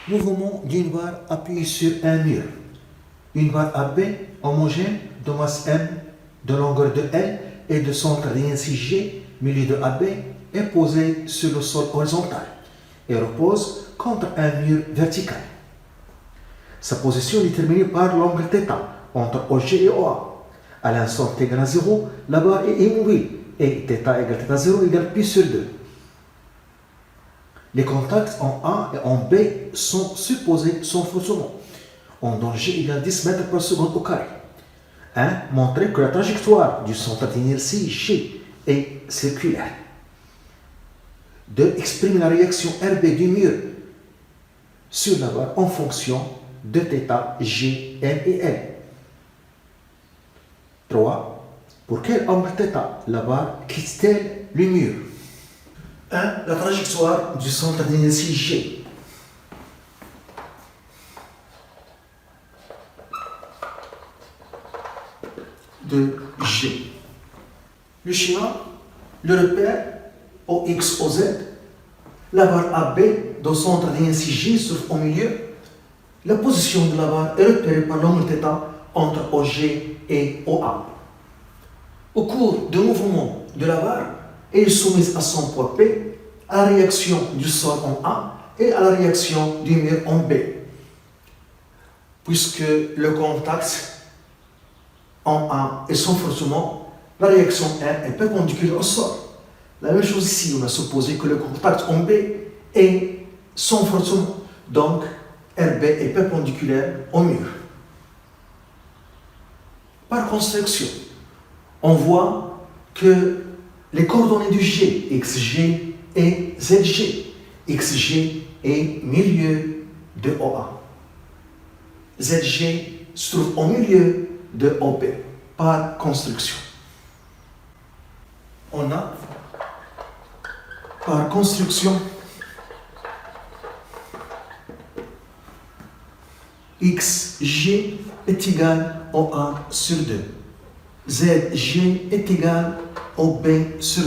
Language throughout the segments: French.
Mouvement d'une barre appuyée sur un mur. Une barre AB homogène de masse M, de longueur de L et de centre d'inertie G, milieu de AB, est posée sur le sol horizontal et repose contre un mur vertical. Sa position est déterminée par l'angle θ entre OG et OA. À l'instant t égale à 0, la barre est immobile et θ égale θ0 égale pi sur 2. Les contacts en A et en B sont supposés sans forcément. En donne G égale 10 mètres par seconde au carré. 1. Montrer que la trajectoire du centre d'inertie G est circulaire. 2. Exprimer la réaction RB du mur sur la barre en fonction de θ, G, M et L. 3. Pour quel angle θ la barre quitte-t-elle le mur? 1. La trajectoire du centre d'inertie G. De G. Le schéma, le repère au X, au Z, la barre AB dans centre d'inertie G se trouve au milieu. La position de la barre est repérée par l'angle θ entre OG et OA. Au cours du mouvement de la barre, elle est soumise à son poids P, à la réaction du sol en A et à la réaction du mur en B. Puisque le contact en A est sans forcement, la réaction R est perpendiculaire au sol. La même chose ici, on a supposé que le contact en B est sans forcement. Donc, RB est perpendiculaire au mur. Par construction, on voit que les coordonnées du G, XG et ZG, XG est milieu de OA. ZG se trouve au milieu de OB par construction. On a par construction XG est égal au A sur 2. ZG est égal au B sur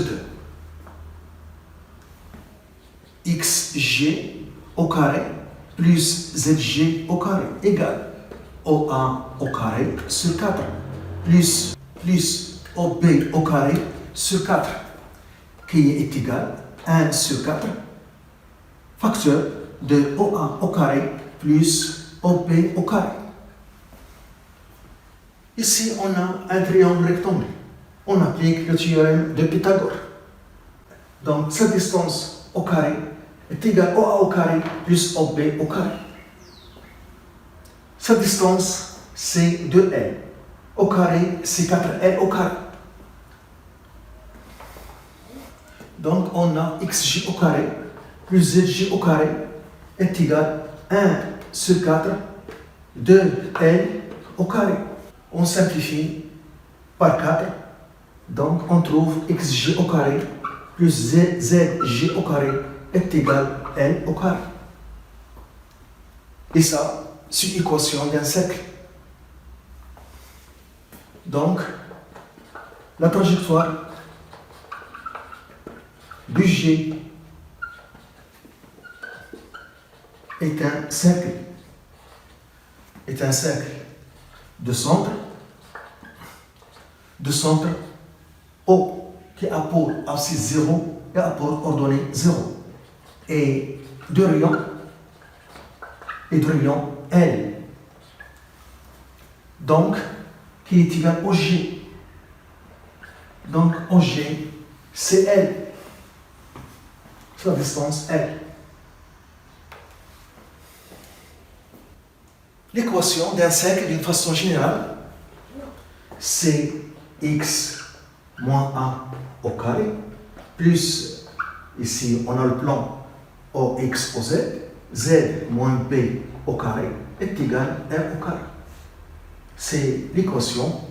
2. XG au carré plus ZG au carré égale OA au carré sur 4 plus OB au carré sur 4 qui est égal à 1 sur 4 facteur de OA au carré plus OB au carré. Ici, on a un triangle rectangle. On applique le théorème de Pythagore. Donc, cette distance au carré est égale à OA au carré plus OB au carré. Cette distance, c'est 2L. Au carré, c'est 4L au carré. Donc, on a XG au carré plus ZG au carré est égal à 1 sur 4 de L au carré. On simplifie par 4. Donc, on trouve XG au carré plus ZG au carré est égal à L au carré. Et ça, c'est l'équation d'un cercle. Donc, la trajectoire du G est un cercle. Est un cercle de centre O qui a pour abscisse 0 et a pour ordonnée 0 et de rayon L, donc qui est égal au G. Donc au G c'est L, c'est la distance L. L'équation d'un cercle d'une façon générale, c'est x moins a au carré, plus, ici on a le plan OX au Z, Z moins B au carré est égal à R au carré. C'est l'équation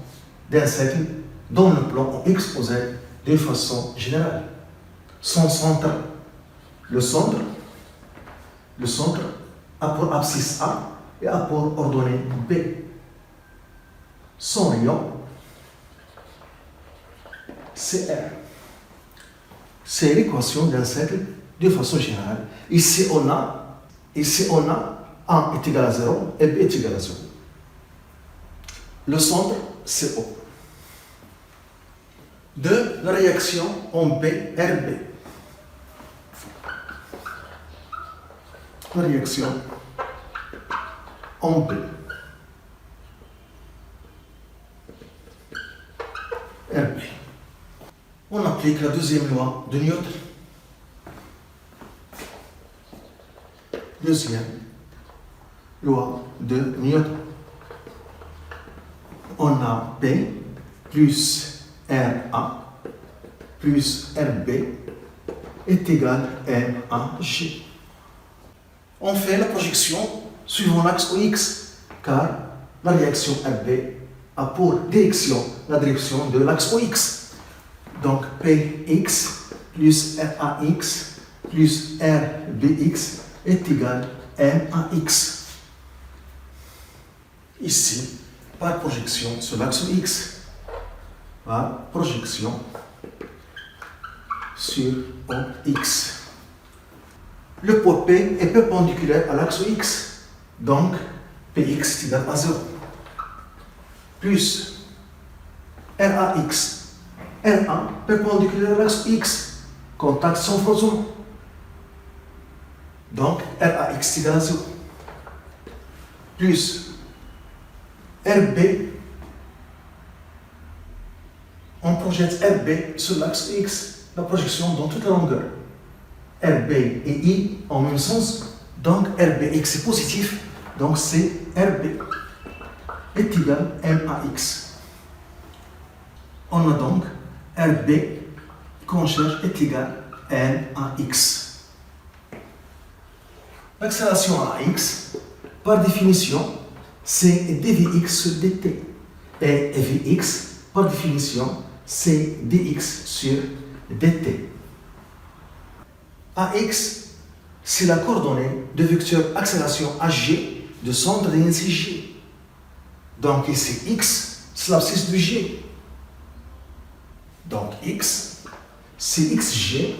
d'un cercle dont le plan OX au Z de façon générale. Son centre, le centre a pour abscisse A et a pour ordonnée B. Son rayon, c'est R. C'est l'équation d'un cercle de façon générale. Ici, on a Ici, on a 1 est égal à 0 et B est égal à 0. Le centre, c'est O. De la réaction en B, RB. La réaction en B. RB. On applique la deuxième loi de Newton. Deuxième loi de Newton. On a P plus RA plus RB est égal à MAG. On fait la projection suivant l'axe OX, car la réaction RB a pour direction la direction de l'axe OX. Donc Px plus RAX plus RBX est égal à MAX. Ici, par projection sur l'axe X, par projection sur OX. Le point P est perpendiculaire à l'axe X, donc Px est égal à 0. Plus RAX, RA perpendiculaire à l'axe X, contact sans frottement. Donc RAX est égal à 0. Plus RB, on projette RB sur l'axe X, la projection dans toute la longueur. RB et I en même sens, donc RBX est positif, donc c'est RB est égal à MAX. On a donc RB qu'on cherche est égal à MAX. L'accélération à AX, par définition, c'est dVx sur dt. Et Vx, par définition, c'est dx sur dt. Ax, c'est la coordonnée de vecteur accélération AG de centre d'inertie G. Donc ici, x, c'est l'abscisse de G. Donc x, c'est xg,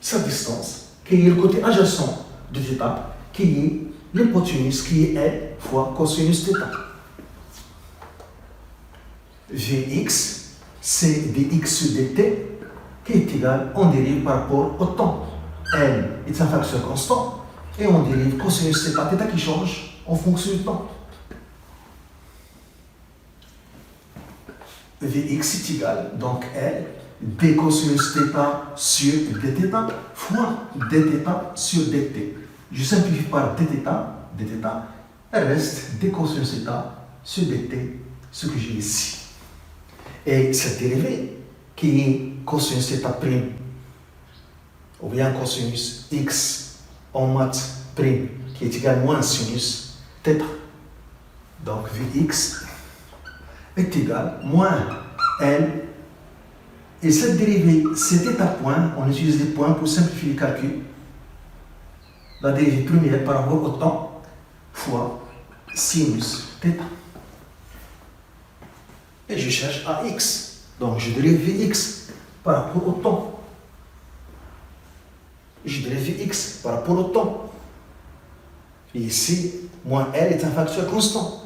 sa distance, qui est le côté adjacent de θ, qui est l'hypoténuse, qui est L fois cosinus θ. Vx, c'est dx sur dt, qui est égal, on dérive par rapport au temps. L est un facteur constant, et on dérive cosinus θ, θ qui change en fonction du temps. Vx est égal, donc L, d cosinus θ sur dθ fois dθ sur dt. Je simplifie par dθ, elle reste d cosinus θ sur dt, ce que j'ai ici. Et cette dérivée, qui est cosinus θ prime, ou bien cosinus x en maths prime, qui est égal à moins sinus θ. Donc Vx est égal à moins L. Et cette dérivée, c'est θ point, on utilise les points pour simplifier le calcul. La dérivée première par rapport au temps fois sinus θ. Et je cherche AX. Donc je dérive Vx par rapport au temps. Je dérive Vx par rapport au temps. Et ici, moins L est un facteur constant.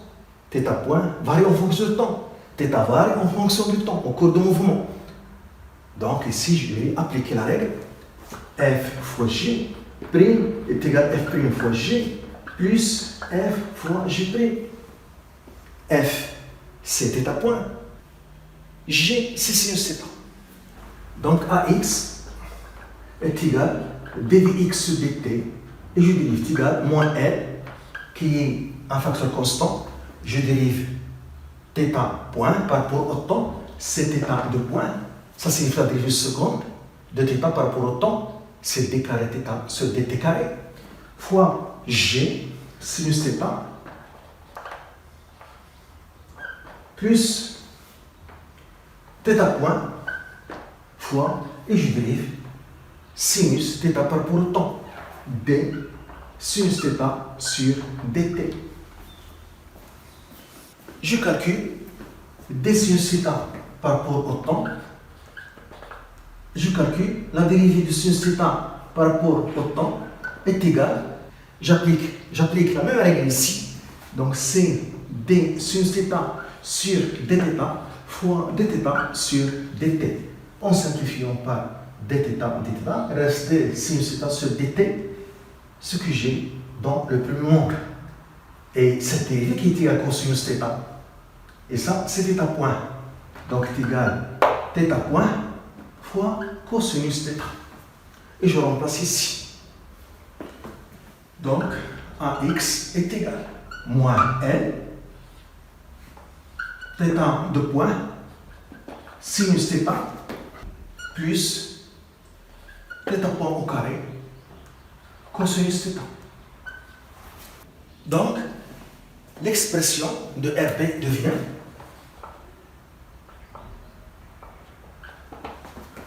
θ point varie en fonction du temps. θ varie en fonction du temps, au cours du mouvement. Donc ici, je vais appliquer la règle F fois G prime est égal à F prime fois G plus F fois G prime. F, c'est θ point. G, c'est sinus θ. Donc AX est égal à dVx sur dt et je dérive égal à moins L qui est un facteur constant. Je dérive θ point par rapport au temps, c'est θ de point. Ça signifie la dérivée seconde de θ par rapport au temps, c'est d carré θ sur dt carré, fois G, sinus θ, plus θ point, fois, et je dérive sinus θ par rapport au temps, d sinus θ sur dt. Je calcule d sinus θ par rapport au temps. Je calcule la dérivée de sinus θ par rapport au temps. est égal, j'applique la même règle ici, donc c'est d sin θ sur dθ fois dθ sur dt. En simplifiant par dθ, reste d sin θ sur dt, ce que j'ai dans le premier monde. Et cette dérivée qui est égale à cosinus θ. Et ça, c'est θ point. Donc, c'est égal à θ point fois cosinus θ. Et je remplace ici. Donc, AX est égal à moins L, θ de point, sinus θ, plus θ point au carré, cosinus θ. Donc, l'expression de RB devient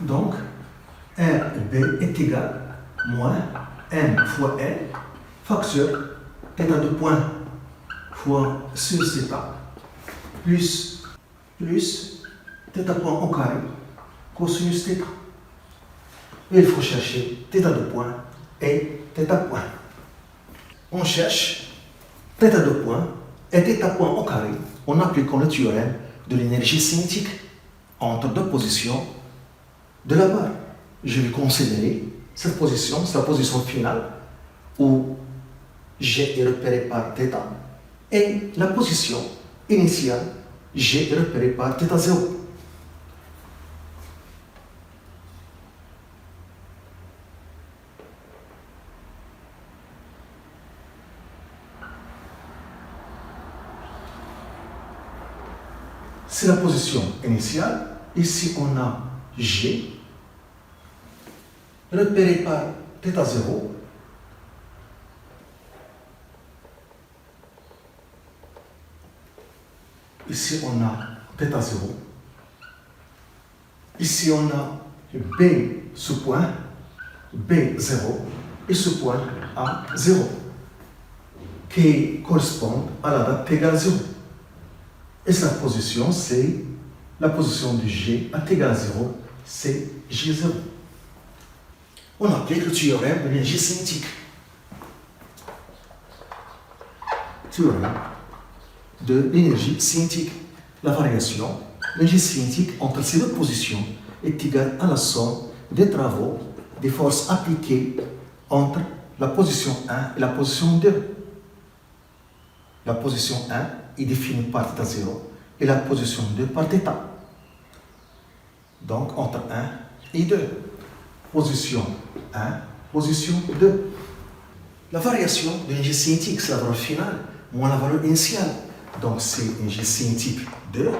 donc RB est égal à moins M fois L facteur θ de point fois sinus θ plus θ point au carré cosinus θ. Et il faut chercher θ de point et θ point. On cherche θ de point et θ point au carré en appliquant le théorème de l'énergie cinétique entre deux positions de la barre. Je vais considérer cette position, c'est la position finale où G est repéré par θ et la position initiale G est repérée par θ0. C'est la position initiale. Ici, on a G repéré par θ0. Ici, on a θ0. Ici, on a B, ce point, B0, et ce point A0, qui correspond à la date égale 0. Et sa position, c'est la position de G à t égale 0, c'est G0. On applique le théorème de l'énergie cinétique. Théorème de l'énergie cinétique. La variation de l'énergie cinétique entre ces deux positions est égale à la somme des travaux des forces appliquées entre la position 1 et la position 2. La position 1 est définie par θ0 et la position 2 par θ. Donc entre 1 et 2. Position 1, position 2. La variation de l'énergie cinétique, c'est la valeur finale moins la valeur initiale. Donc c'est l'énergie cinétique 2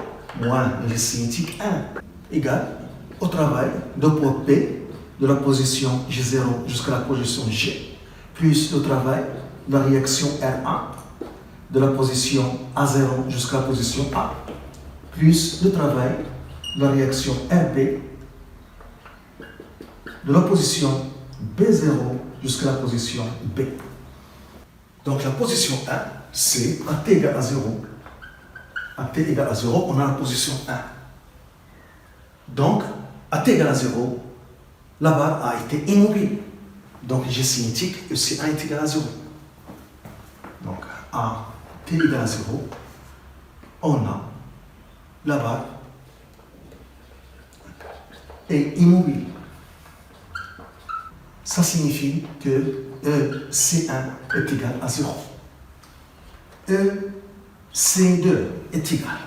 moins l'énergie cinétique 1 égale au travail de poids P de la position G0 jusqu'à la position G plus le travail de la réaction RA de la position A0 jusqu'à la position A plus le travail de la réaction RB de la position B0 jusqu'à la position B. Donc la position 1, c'est à t égale à 0. À t égale à 0, on a la position 1. Donc, à t égale à 0, la barre a été immobile. Donc, l'énergie cinétique, c'est 1 est égal à 0. Donc, à t égale à 0, on a la barre est immobile. Ça signifie que EC1 est égal à 0. EC2 est égal.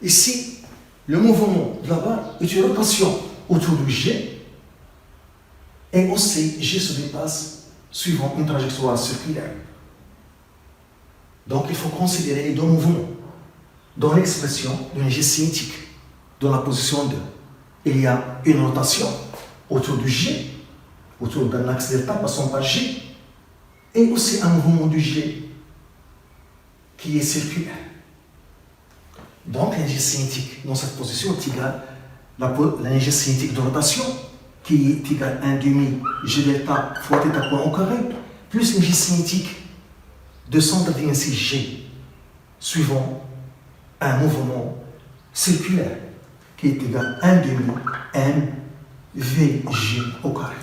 Ici, le mouvement de la barre est une rotation autour du G et aussi G se dépasse suivant une trajectoire circulaire. Donc il faut considérer les deux mouvements dans l'expression de l'énergie cinétique dans la position 2. Il y a une rotation autour du G, autour d'un axe delta passant par G, et aussi un mouvement du G qui est circulaire. Donc l'énergie cinétique dans cette position est égale à l'énergie cinétique de rotation qui est égale à 1 demi G delta fois θ point au carré plus l'énergie cinétique de centre d'inertie G suivant un mouvement circulaire qui est égal à 1 demi M VG au carré.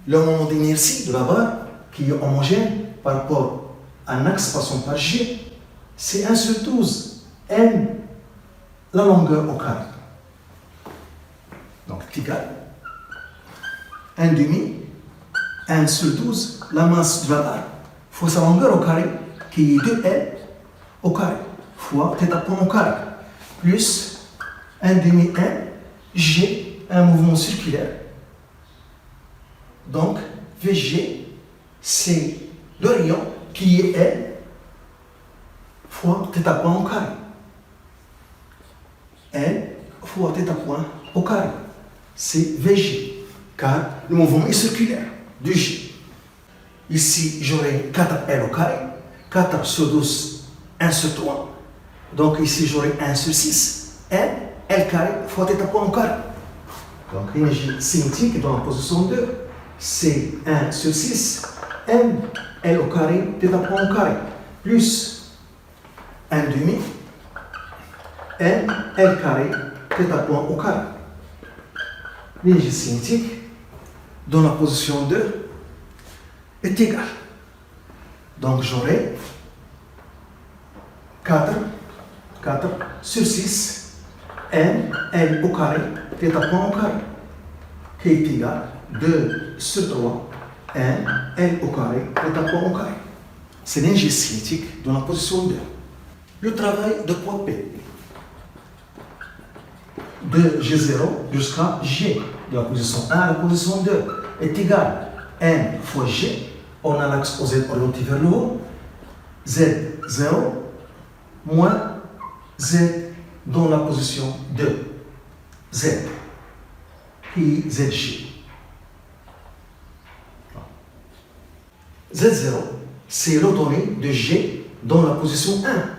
le moment d'inertie de la barre, qui est homogène par rapport à un axe passant par G, c'est 1 sur 12 n la longueur au carré. Donc, est égal 1 demi, 1 sur 12, la masse de la barre, fois sa longueur au carré, qui est 2L au carré, fois θ point au carré, plus 1 demi n, G, un mouvement circulaire. Donc, VG, c'est le rayon qui est L fois θ point au carré. L fois θ point au carré. C'est VG, car le mouvement est circulaire du G. Ici, j'aurai 4L au carré, 4 sur 12, 1 sur 3. Donc ici, j'aurai 1 sur 6, L carré fois θ point au carré. Donc l'énergie cinétique dans la position 2, c'est 1 sur 6, L au carré, θ point au carré, plus 1 demi, L carré, θ point au carré. L'énergie cinétique dans la position 2 est égale. Donc j'aurai 4 sur 6, L au carré, θ point au carré, qui est égal 2 sur 3, L au carré, θ point au carré. C'est l'énergie cinétique dans la position 2. Le travail de point P, de G0 jusqu'à G, de la position 1 à la position 2, est égal à N fois G. On a l'axe OZ orienté vers le haut, Z0 moins Z dans la position 2, Z, qui est ZG. Z0, c'est l'ordonnée de G dans la position 1.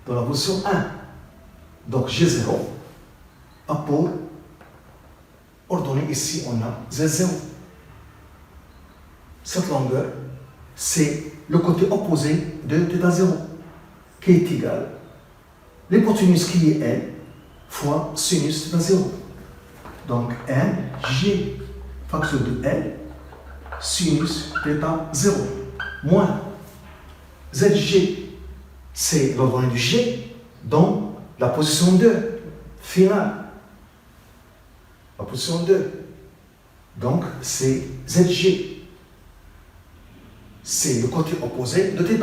Dans la position 1. Donc G0 a pour ordonnée ici, on a Z0. Cette longueur, c'est le côté opposé de θ0, qui est égal à l'hypoténuse qui est L fois sinus θ0. Donc N, G, facteur de L, sinus θ0, moins ZG, c'est l'ordonnée du G dans la position 2, finale. La position 2. Donc c'est ZG. C'est le côté opposé de θ,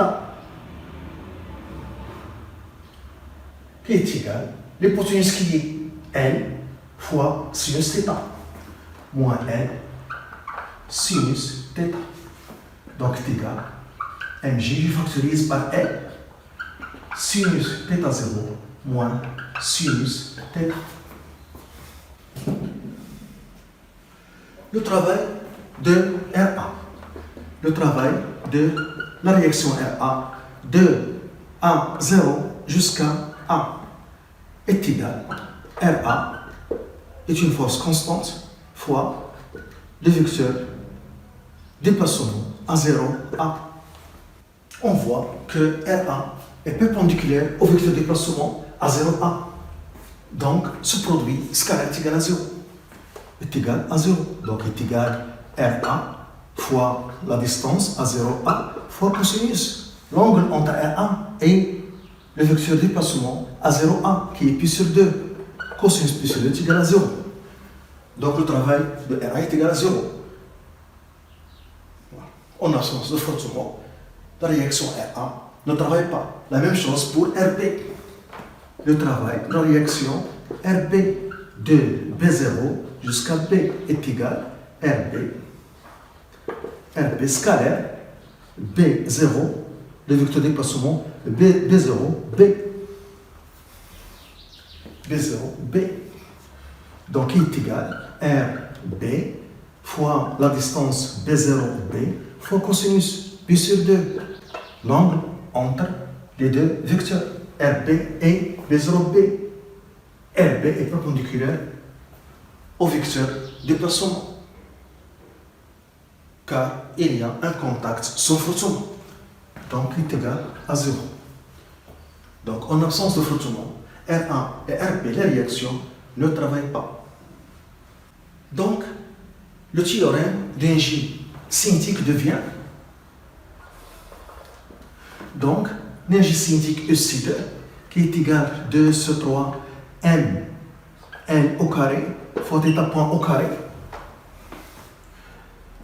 qui est égal à l'hypoténuse qui est L fois sinus θ, moins L sinus θ. Donc est égal à mg, je factorise par L, sinus θ0 moins sinus θ. Le travail de RA. Le travail de la réaction RA de A0 jusqu'à A est égal à RA est une force constante fois le vecteur déplacement A0 A. On voit que RA est perpendiculaire au vecteur déplacement A0 A. Donc ce produit scalaire est égal à 0. Est égal à 0. Donc est égal à RA fois la distance A0A fois cosinus. L'angle entre RA et le vecteur déplacement A0A qui est pi sur 2. Cosinus pi sur 2 est égal à 0. Donc le travail de RA est égal à 0. En absence de frottement, la réaction RA ne travaille pas. La même chose pour RB. Le travail de la réaction RB de B0 jusqu'à B est égal à RB scalaire B0, le vecteur de déplacement B0, B. Donc il est égal à RB fois la distance B0B fois cosinus pi sur 2. L'angle entre les deux vecteurs RB et B0B. RB est perpendiculaire au vecteur déplacement, car il y a un contact sans frottement. Donc il est égal à 0. Donc en absence de frottement, R1 et RB, les réactions ne travaillent pas. Donc le théorème d'énergie cinétique devient donc l'énergie cinétique EC2 qui est égale à 2 sur 3 m L au carré fois θ point au carré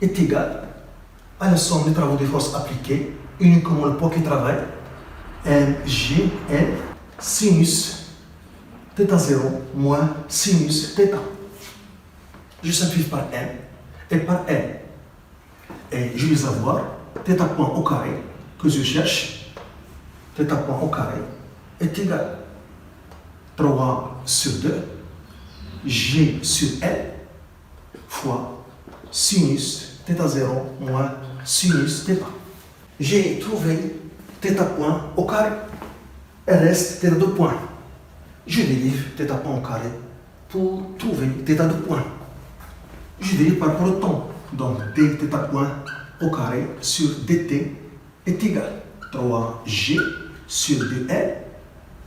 est égale à la somme des travaux des forces appliquées uniquement le poids qui travaille mg L sinus θ0 moins sinus θ. Je simplifie par m et par l. Et je vais avoir θ point au carré que je cherche, θ point au carré est égal à 3 sur 2 g sur l fois sinus θ0 moins sinus θ. J'ai trouvé θ point au carré. Il reste θ de point. Je dérive θ point au carré pour trouver θ de point. Je dérive par rapport au temps. Donc dθ point au carré sur dt est égal à 3g sur 2l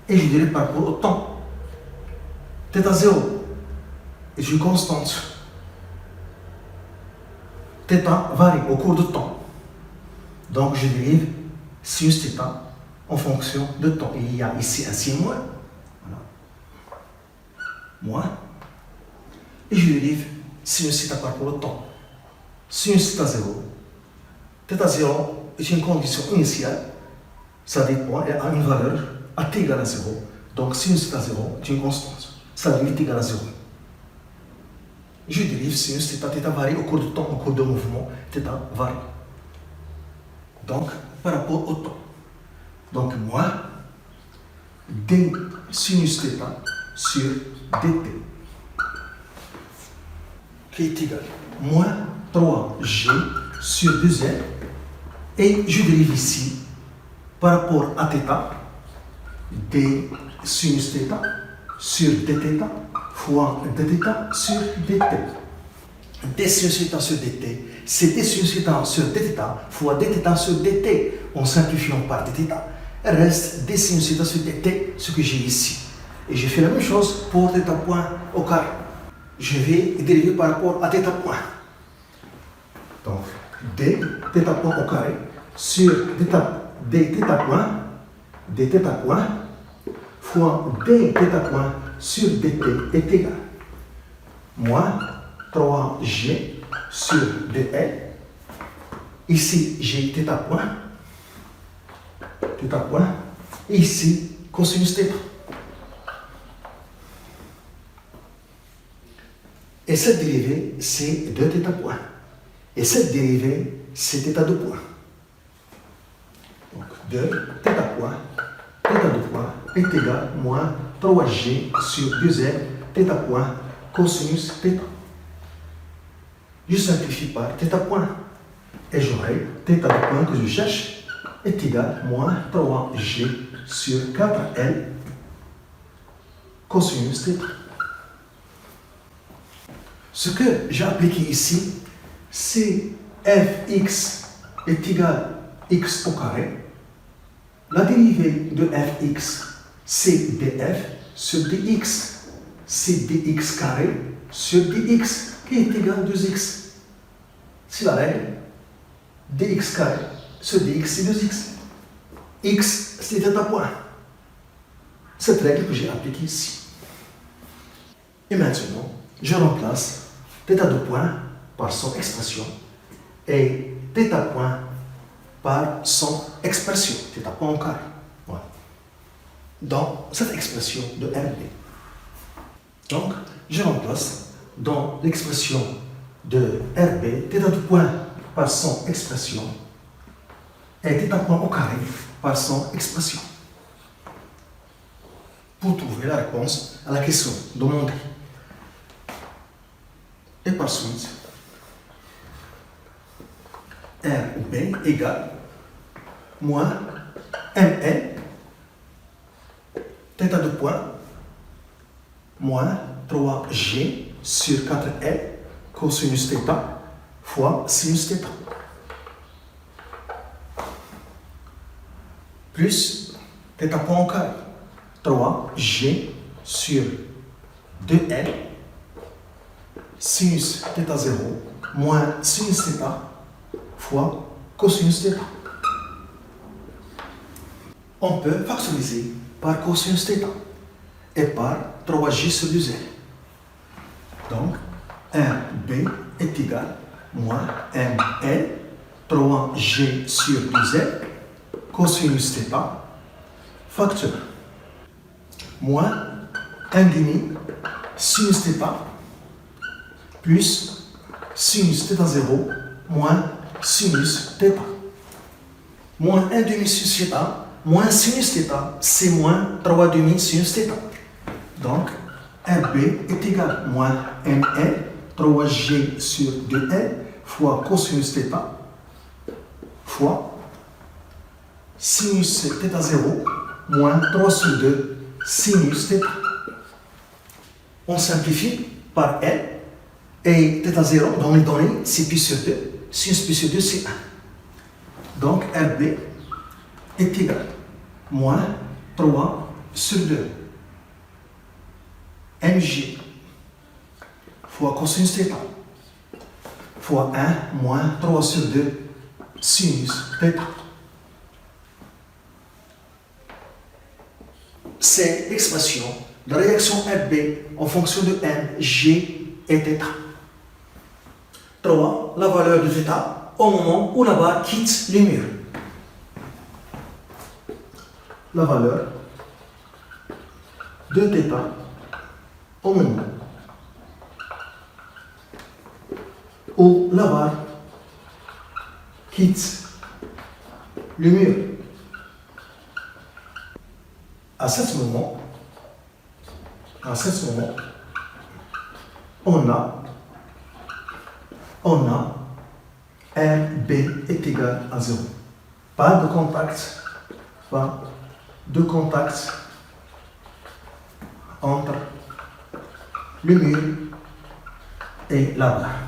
et je dérive par rapport au temps. θ0 est une constante. θ varie au cours du temps. Donc je dérive sinus θ en fonction de temps. Il y a ici un signe moins. Voilà. Moins. Et je dérive sinus θ par rapport au temps. Sinus θ0. θ0 est une condition initiale. Ça dépend et a une valeur à t égale à 0. Donc sinus θ0 est une constante. Ça limite égale à 0. Je dérive sinus θ. θ varie au cours du temps, au cours de mouvement. θ varie. Donc, par rapport au temps. Donc, moins d sinus θ sur dt qui est égal à moins 3g sur 2l et je dérive ici par rapport à θ d sinus θ sur dθ fois dθ sur dt. d sinus θ sur dt, c'est d sinus θ sur dθ fois dθ sur dt en simplifiant par dθ. Il reste d sinus θ sur dt, ce que j'ai ici. Et j'ai fait la même chose pour θ point au carré. Je vais dériver par rapport à θ point. Donc, d θ point au carré sur dθ point fois dθ point sur dt est égal à moins 3g sur 2l. Ici, j'ai θ point. Et ici, cosinus θ. Et cette dérivée, c'est 2θ point. Et cette dérivée, c'est θ de point. Donc, 2θ point, θ de point est égal à moins 3g sur 2l, θ point, cosinus θ. Je simplifie par θ point. Et j'aurai θ de point que je cherche est égal à moins 3g sur 4l, cosinus θ. Ce que j'ai appliqué ici, c'est fx est égal à x au carré. La dérivée de fx, c'est df sur dx. C'est dx carré sur dx qui est égal à 2x. C'est la règle. dx carré sur dx, c'est 2x. X, c'est θ point. Cette règle que j'ai appliquée ici. Et maintenant, je remplace θ de point par son expression et θ point par son expression, θ point au carré. Voilà. Dans cette expression de RB. Donc, je remplace dans l'expression de RB θ de point par son expression et θ point au carré par son expression pour trouver la réponse à la question demandée. Et par suite, RB égale moins ML θ de point moins 3G sur 4L cosinus θ fois sinus θ plus θ point au carré 3G sur 2L sinus θ0 moins sinus θ fois cosinus θ. On peut factoriser par cosinus θ et par 3J sur 2L. Donc, 1B est égal moins ML 3G sur 2L cosinus θ facteur moins 1 demi sinus θ plus sinus θ0 moins sinus θ. Moins 1 demi sinus θ moins sinus θ, c'est moins 3 demi sinus θ. Donc, RB est égal moins ML 3G sur 2L fois cosinus θ fois sinus θ0 moins 3 sur 2 sinus θ. On simplifie par L et θ0 dans les données c'est pi sur 2, sinus pi sur 2 c'est 1. Donc RB est égal moins 3 sur 2 mg fois cosinus θ fois 1 moins 3 sur 2 sinus θ. C'est l'expression de réaction RB en fonction de M, G et θ. 3. La valeur de θ au moment où la barre quitte le mur. La valeur de θ au moment où la barre quitte le mur. À ce moment, on a RB est égal à 0. Pas de contact entre le mur et la barre.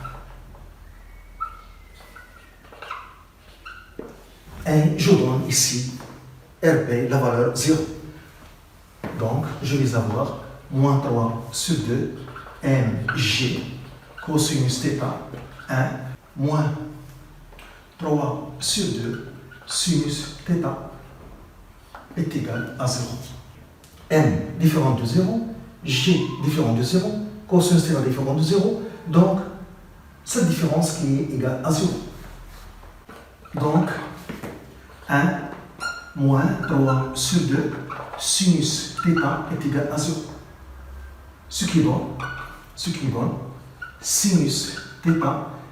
Et je donne ici RB la valeur 0. Donc, je vais avoir moins 3 sur 2 mg cosinus θ 1 moins 3 sur 2 sinus θ est égal à 0. M différent de 0, G différent de 0, cosinus θ différent de 0, donc cette différence qui est égale à 0. Donc, 1 moins 3 sur 2 sinus θ est égal à 0. Ce qui donne sinus θ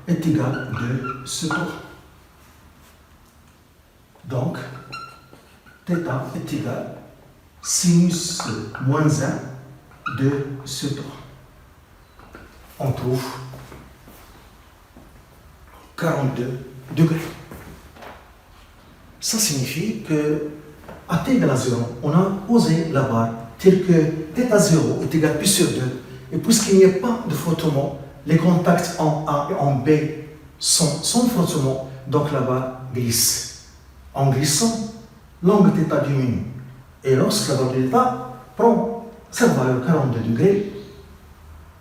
est égal à 2 sur 3. Donc, θ est égal à sinus moins 1, 2 sur 3. On trouve 42 degrés. Ça signifie que à t égale à 0, on a posé la barre telle que θ0 est égal à pi sur 2. Et puisqu'il n'y a pas de frottement, les contacts en A et en B sont sans frottement, donc la barre glisse. En glissant, l'angle θ diminue. Et lorsque la barre θ prend cette valeur 42 degrés,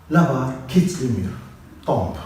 la barre quitte le mur, tombe.